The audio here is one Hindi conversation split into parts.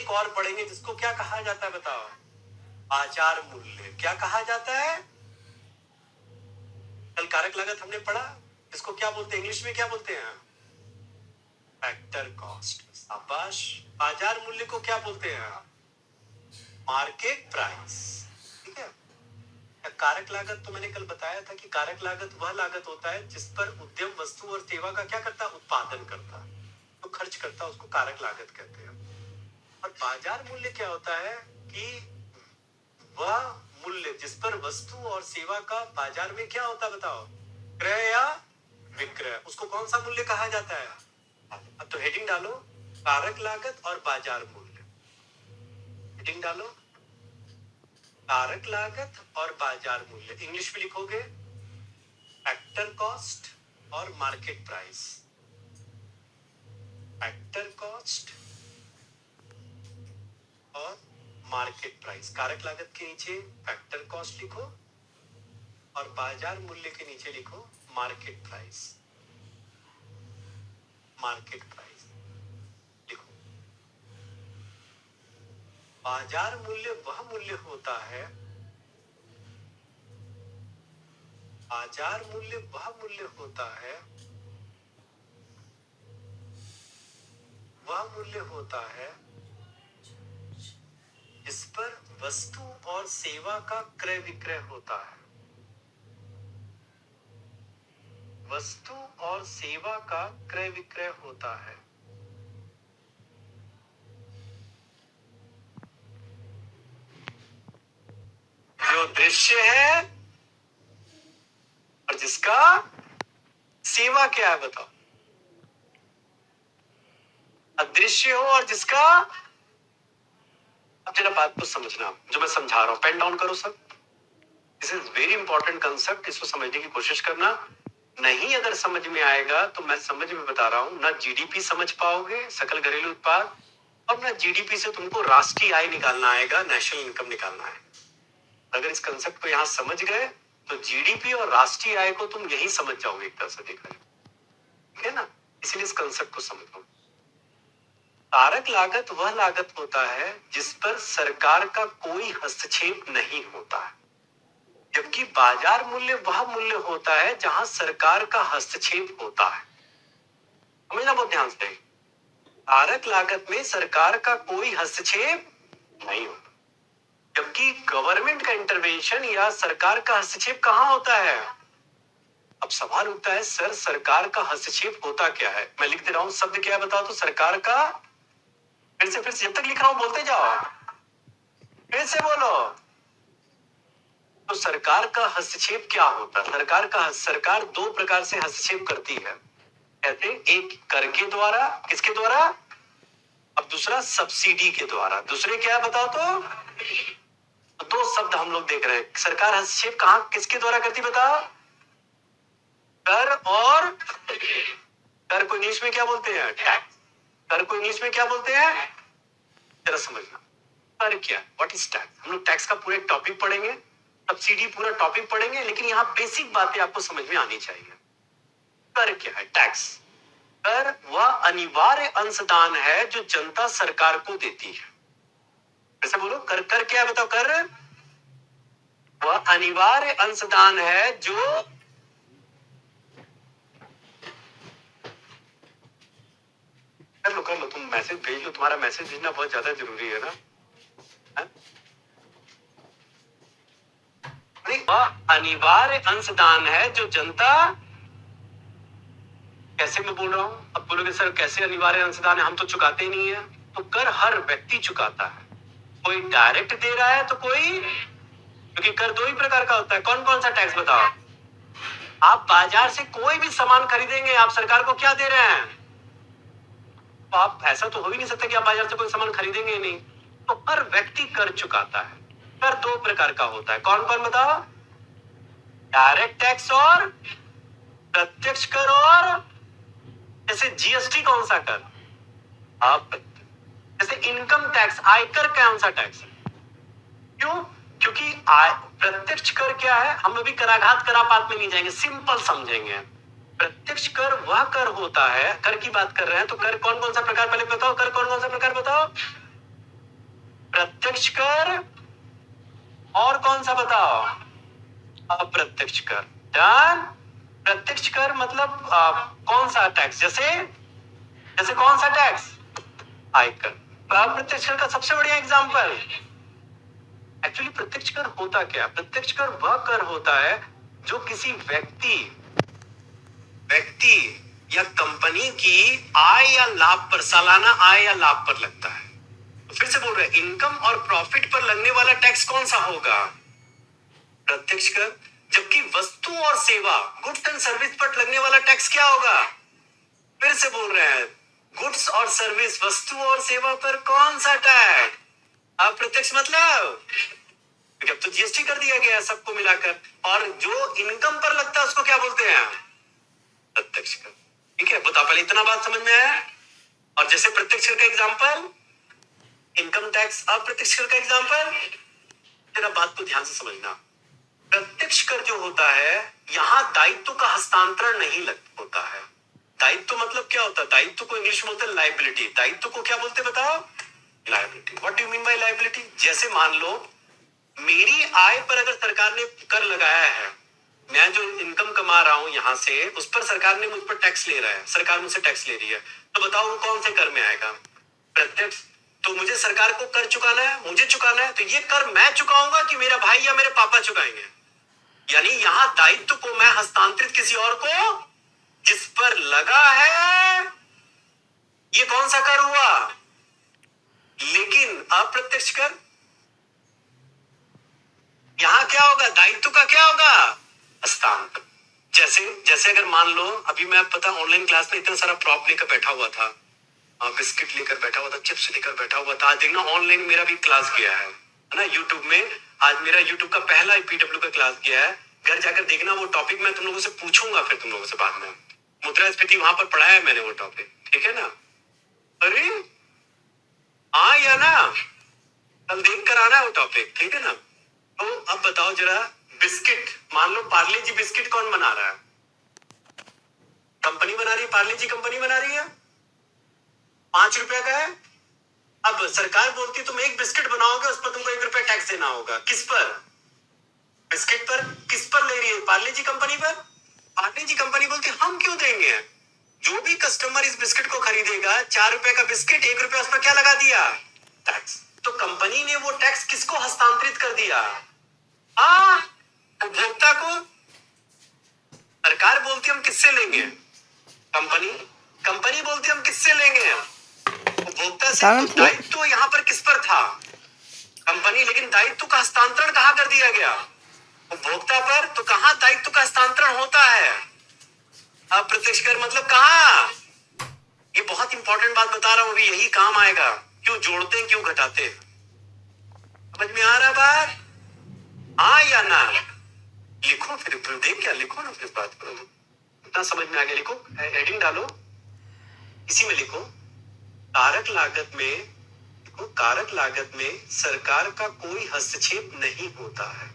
एक और पढ़ेंगे जिसको क्या कहा जाता है बताओ? बाजार मूल्य। क्या कहा जाता है? कल कारक लागत हमने पढ़ा, इसको क्या बोलते हैं इंग्लिश में, क्या बोलते हैं? Factor cost. शाबाश। बाजार मूल्य को क्या बोलते हैं? Market price. ठीक है। कारक लागत तो मैंने कल बताया था कि कारक लागत वह लागत होता है जिस पर उद्यम वस्तु और सेवा का क्या करता है? उत्पादन करता है, तो खर्च करता है, उसको कारक लागत कहते हैं। और बाजार मूल्य क्या होता है कि वह मूल्य जिस पर वस्तु और सेवा का बाजार में क्या होता है बताओ? क्रय या विक्रय, उसको कौन सा मूल्य कहा जाता है? अब तो हेडिंग डालो, कारक लागत और बाजार मूल्य। हेडिंग डालो, कारक लागत और बाजार मूल्य। इंग्लिश में लिखोगे फैक्टर कॉस्ट और मार्केट प्राइस। फैक्टर कॉस्ट और मार्केट प्राइस। कारक लागत के नीचे फैक्टर कॉस्ट लिखो और बाजार मूल्य के नीचे लिखो मार्केट प्राइस। मार्केट प्राइस लिखो। बाजार मूल्य वह मूल्य होता है, बाजार मूल्य वह मूल्य होता है, वह मूल्य होता है जिस पर वस्तु और सेवा का क्रय विक्रय होता है। वस्तु और सेवा का क्रय विक्रय होता है। जो दृश्य है और जिसका सेवा क्या है बताओ? अदृश्य हो और जिसका, अब जरा बात को समझना जो मैं समझा रहा हूं, पेन डाउन करो सब। This is very important concept, इसको समझने की कोशिश करना। नहीं अगर समझ में आएगा तो मैं समझ में बता रहा हूं, ना जीडीपी समझ पाओगे, सकल घरेलू उत्पाद, और ना जीडीपी से तुमको राष्ट्रीय आय निकालना आएगा, नेशनल इनकम निकालना है। अगर इस कंसेप्ट को यहां समझ गए तो जीडीपी और राष्ट्रीय आय को तुम यही समझ जाओगे एक तरह से देखा जाए, ठीक है ना? इसलिए इस कंसेप्ट को समझो। कारक लागत वह लागत होता है जिस पर सरकार का कोई हस्तक्षेप नहीं होता है, जबकि बाजार मूल्य वह मूल्य होता है जहां सरकार का हस्तक्षेप होता है। समझना बहुत ध्यान से। कारक लागत में सरकार का कोई हस्तक्षेप नहीं होता, जबकि गवर्नमेंट का इंटरवेंशन या सरकार का हस्तक्षेप कहां होता है? अब सवाल उठता है सर सरकार का हस्तक्षेप होता क्या है? मैं लिख दे रहा हूं, शब्द क्या है बताओ तो? सरकार का, फिर से जब तक लिख रहा हूं बोलते जाओ, फिर से बोलो। तो सरकार का हस्तक्षेप क्या होता है? सरकार दो प्रकार से हस्तक्षेप करती है। कहते एक कर के द्वारा, किसके द्वारा? अब दूसरा सब्सिडी के द्वारा। दूसरे क्या है बताओ तो दो शब्द हम लोग देख रहे हैं। सरकार हस्तक्षेप कहां किसके द्वारा करती बताओ? कर और, कर को इंग्लिश में क्या बोलते हैं? टैक्स। कर को इंग्लिश में क्या बोलते हैं? जरा समझना कर क्या, व्हाट इज टैक्स। हम लोग टैक्स का पूरा टॉपिक पढ़ेंगे, सब्सिडी पूरा टॉपिक पढ़ेंगे, लेकिन यहाँ बेसिक बातें आपको समझ में आनी चाहिए। कर क्या है? टैक्स। कर वह अनिवार्य अंशदान है जो जनता सरकार को देती है। कैसे बोलो, कर कर क्या है बताओ? कर वह अनिवार्य अंशदान है जो, कर लो तुम मैसेज भेज लो, तुम्हारा मैसेज भेजना बहुत ज्यादा जरूरी है ना। वह अनिवार्य अंशदान है जो जनता, कैसे मैं बोल रहा हूं? अब बोलोगे सर कैसे अनिवार्य अंशदान है, हम तो चुकाते ही नहीं है। तो कर हर व्यक्ति चुकाता है, कोई डायरेक्ट दे रहा है तो कोई, क्योंकि कर दो ही प्रकार का होता है। कौन कौन सा टैक्स बताओ? आप बाजार से कोई भी सामान खरीदेंगे, आप सरकार को क्या दे रहे हैं? तो आप, ऐसा तो हो ही नहीं सकता कि आप बाजार से कोई सामान खरीदेंगे ही नहीं। तो हर व्यक्ति कर चुकाता है। कर दो प्रकार का होता है, कौन कौन बताओ? डायरेक्ट टैक्स और प्रत्यक्ष कर, और जैसे जीएसटी कौन सा कर? आप जैसे इनकम टैक्स, आयकर कौन सा टैक्स है? क्यों? क्योंकि प्रत्यक्ष कर क्या है, हम अभी कराघात करापात में नहीं जाएंगे, सिंपल समझेंगे। प्रत्यक्ष कर वह कर होता है, कर की बात कर रहे हैं तो कर कौन कौन सा प्रकार पहले बताओ? कर कौन कौन सा प्रकार बताओ? प्रत्यक्ष कर और कौन सा बताओ? अप्रत्यक्ष कर। डन। प्रत्यक्ष कर मतलब कौन सा टैक्स? जैसे जैसे कौन सा टैक्स? आयकर। अप्रत्यक्ष कर का सबसे बढ़िया एग्जांपल। एक्चुअली प्रत्यक्ष कर होता क्या? प्रत्यक्ष कर वह कर होता है जो किसी व्यक्ति या कंपनी की आय या लाभ पर, सालाना आय या लाभ पर लगता है। तो फिर से बोल रहे हैं, इनकम और प्रॉफिट पर लगने वाला टैक्स कौन सा होगा? प्रत्यक्ष कर। जबकि वस्तु और सेवा, गुड्स एंड सर्विस पर लगने वाला टैक्स क्या होगा? फिर से बोल रहे हैं, गुड्स और सर्विस, वस्तु और सेवा पर कौन सा टैक्स? अप्रत्यक्ष मतलब जब तो जीएसटी कर दिया गया सबको मिलाकर, और जो इनकम पर लगता है उसको क्या बोलते हैं? प्रत्यक्ष कर। ठीक है, बताओ पहले इतना बात समझ में आया? और जैसे प्रत्यक्ष कर का एग्जांपल इनकम टैक्स, अप्रत्यक्ष कर का एग्जांपल, तेरा बात को ध्यान से समझना। प्रत्यक्ष कर जो होता है, यहां दायित्व का हस्तांतरण नहीं होता है। दायित्व मतलब क्या होता है? दायित्व को इंग्लिश में बोलते हैं लाइबिलिटी। दायित्व को क्या बोलते बताओ? Liability. What do you mean by liability? जैसे मान लो मेरी आय पर अगर सरकार ने कर लगाया है, मैं जो इनकम कमा रहा हूं यहां से, उस पर सरकार ने मुझ पर टैक्स ले रहा है, सरकार मुझसे टैक्स ले रही है, तो बताओ वो कौन से कर में आएगा? प्रत्यक्ष। तो मुझे सरकार को कर चुकाना है, मुझे चुकाना है, तो ये कर मैं चुकाऊंगा कि मेरा भाई या मेरे पापा चुकाएंगे? यानी यहां दायित्व को मैं हस्तांतरित किसी और को, जिस पर लगा है, ये कौन सा कर हुआ? लेकिन अप्रत्यक्ष कर, यहां क्या होगा? दायित्व का क्या होगा? हस्तांतरण। जैसे जैसे अगर मान लो अभी मैं पता ऑनलाइन क्लास में इतना सारा प्रॉप लेकर बैठा हुआ था, बिस्किट लेकर बैठा हुआ था, चिप्स लेकर बैठा हुआ था। आज देखना ऑनलाइन मेरा भी क्लास गया है ना, यूट्यूब में। आज मेरा यूट्यूब का पहला पीडब्ल्यू का क्लास गया है। घर जाकर देखना, वो टॉपिक मैं तुम लोगों से पूछूंगा फिर तुम लोगों से बाद में। मुद्रास्फीति वहां पर पढ़ाया है मैंने वो टॉपिक, ठीक है ना? अरे हाँ या ना, कल देख कर आना वो टॉपिक, ठीक है ना? तो अब बताओ जरा, बिस्किट, मान लो पार्ले जी बिस्किट कौन बना रहा है? कंपनी बना रही है, पार्ले जी कंपनी बना रही है, 5 रुपया का है। अब सरकार बोलती है तुम एक बिस्किट बनाओगे, उस पर तुमको 1 रुपया टैक्स देना होगा। किस पर? बिस्किट पर। किस पर ले रही है? पार्ले जी कंपनी पर। पार्ले जी कंपनी बोलती है हम क्यों देंगे? जो भी कस्टमर इस बिस्किट को खरीदेगा, 4 रुपए का बिस्किट, 1 रुपया उस पर क्या लगा दिया? टैक्स। तो कंपनी ने वो टैक्स किसको हस्तांतरित कर दिया? हाँ, उपभोक्ता को। सरकार बोलती हम किससे लेंगे? कंपनी। कंपनी बोलती हम किससे लेंगे? उपभोक्ता से। तो दायित्व यहाँ पर किस पर था? कंपनी। लेकिन दायित्व का हस्तांतरण कहाँ कर दिया गया? उपभोक्ता पर। तो कहाँ दायित्व का हस्तांतरण होता है? अप्रत्यक्ष कर मतलब कहाँ? ये बहुत इंपॉर्टेंट बात बता रहा हूं, अभी यही काम आएगा। क्यों जोड़ते हैं, क्यों घटाते हैं? समझ में आ रहा बात? हाँ या ना? लिखो फिर, देख क्या लिखो ना, फिर बात करो। इतना समझ में आ गया, लिखो, हेडिंग डालो, इसी में लिखो, कारक लागत में, देखो कारक लागत में सरकार का कोई हस्तक्षेप नहीं होता है।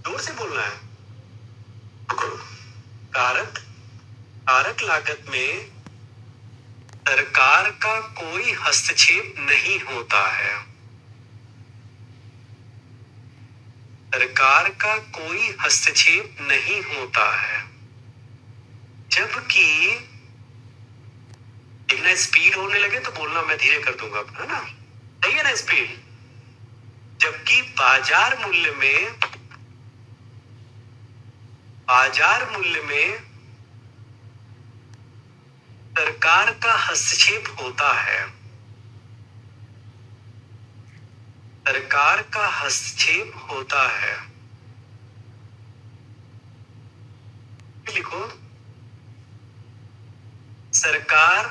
जोर से बोलना है। कारक कारक लागत में सरकार का कोई हस्तक्षेप नहीं होता है। सरकार का कोई हस्तक्षेप नहीं होता है। जबकि देखना, स्पीड होने लगे तो बोलना, मैं धीरे कर दूंगा अपना, है ना? सही है ना स्पीड? जबकि बाजार मूल्य में सरकार का हस्तक्षेप होता है। सरकार का हस्तक्षेप होता है। लिखो, सरकार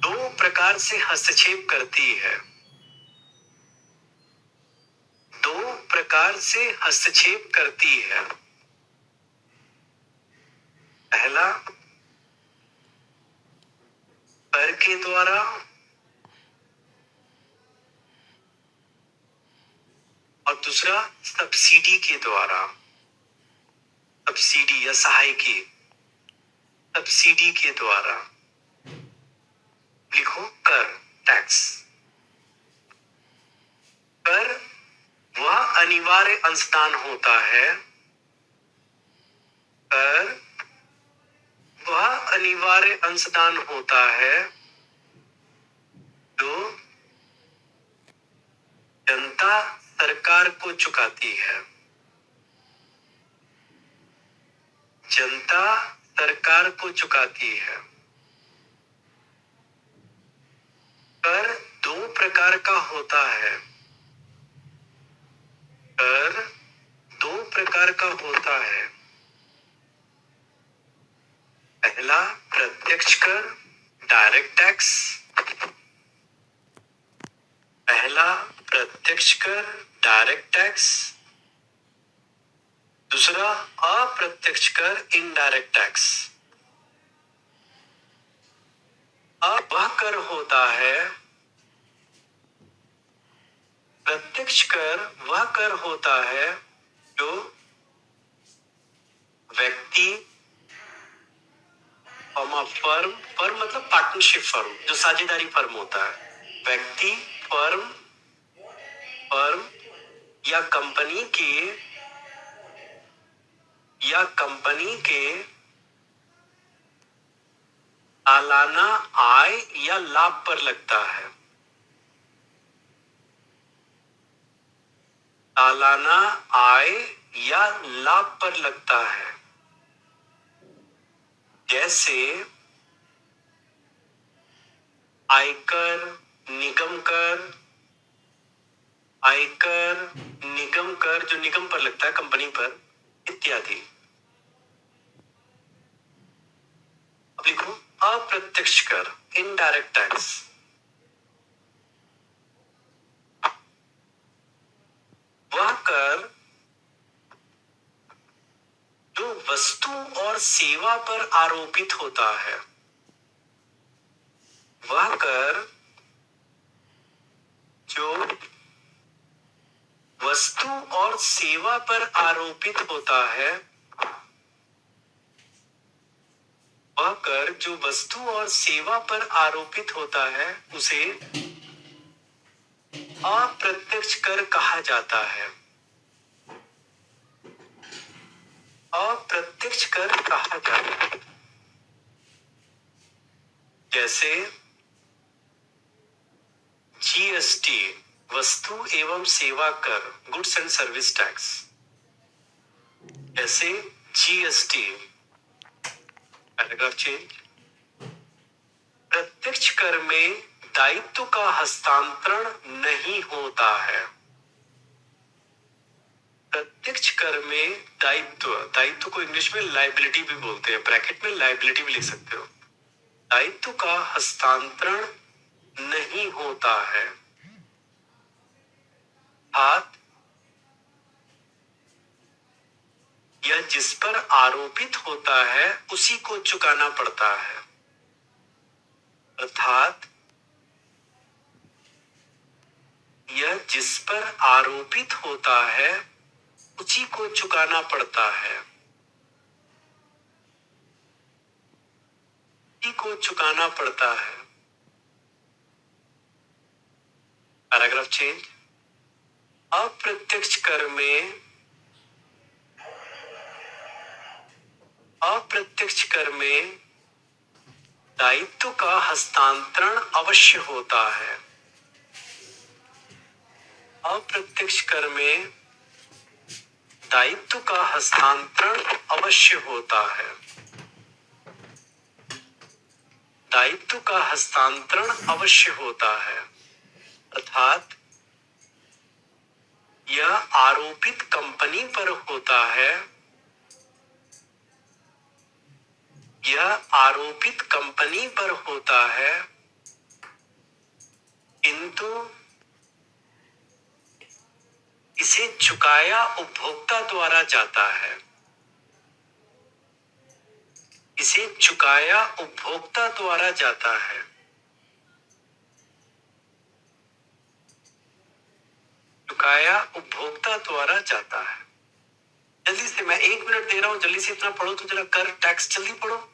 2 प्रकार से हस्तक्षेप करती है। 2 प्रकार से हस्तक्षेप करती है। पहला, कर के द्वारा, और दूसरा सब्सिडी के द्वारा। सब्सिडी या सहायकी, सब्सिडी के द्वारा। लिखो कर, टैक्स। कर वह अनिवार्य अंशदान होता है, कर वह अनिवार्य अंशदान होता है जो जनता सरकार को चुकाती है। जनता सरकार को चुकाती है। कर दो प्रकार का होता है। कर दो प्रकार का होता है। पहला प्रत्यक्ष कर, डायरेक्ट टैक्स। पहला प्रत्यक्ष कर, डायरेक्ट टैक्स। दूसरा अप्रत्यक्ष कर, इनडायरेक्ट टैक्स। अब वह कर होता है, प्रत्यक्ष कर वह कर होता है जो व्यक्ति, फर्म, फर्म मतलब पार्टनरशिप फर्म, जो साझेदारी फर्म होता है। व्यक्ति, फर्म, फर्म या कंपनी के सालाना आय या लाभ पर लगता है। सालाना आय या लाभ पर लगता है। जैसे आयकर, निगम कर, आयकर, निगम कर जो निगम पर लगता है, कंपनी पर, इत्यादि। अब लिखो अप्रत्यक्ष कर, इनडायरेक्ट टैक्स। वह कर जो वस्तु और सेवा पर आरोपित होता है। वह कर जो वस्तु और सेवा पर आरोपित होता है। वह कर जो वस्तु और सेवा पर आरोपित होता है उसे अप्रत्यक्ष कर कहा जाता है। अप्रत्यक्ष कर कहा जाता है। जैसे जीएसटी, वस्तु एवं सेवा कर, गुड्स एंड सर्विस टैक्स। जैसे जीएसटी, पैराग्राफ चेंज। प्रत्यक्ष कर में दायित्व का हस्तांतरण नहीं होता है। प्रत्यक्ष कर में दायित्व को इंग्लिश में लायबिलिटी भी बोलते हैं, ब्रैकेट में लायबिलिटी भी लिख सकते हो। दायित्व का हस्तांतरण नहीं होता है। हाथ या जिस पर आरोपित होता है उसी को चुकाना पड़ता है। अर्थात यह जिस पर आरोपित होता है उसी को चुकाना पड़ता है। उसी को चुकाना पड़ता है। Paragraph change. अप्रत्यक्ष कर में दायित्व का हस्तांतरण अवश्य होता है। अप्रत्यक्ष कर में दायित्व का हस्तांतरण अवश्य होता है। दायित्व का हस्तांतरण अवश्य होता है। अर्थात यह आरोपित कंपनी पर होता है। यह आरोपित कंपनी पर होता है, किंतु इसे चुकाया उपभोक्ता द्वारा जाता है। इसे चुकाया उपभोक्ता द्वारा जाता है। चुकाया उपभोक्ता द्वारा जाता है। जल्दी से, मैं 1 मिनट दे रहा हूं, जल्दी से इतना पढ़ो तो जरा। कर, टैक्स जल्दी पढ़ो।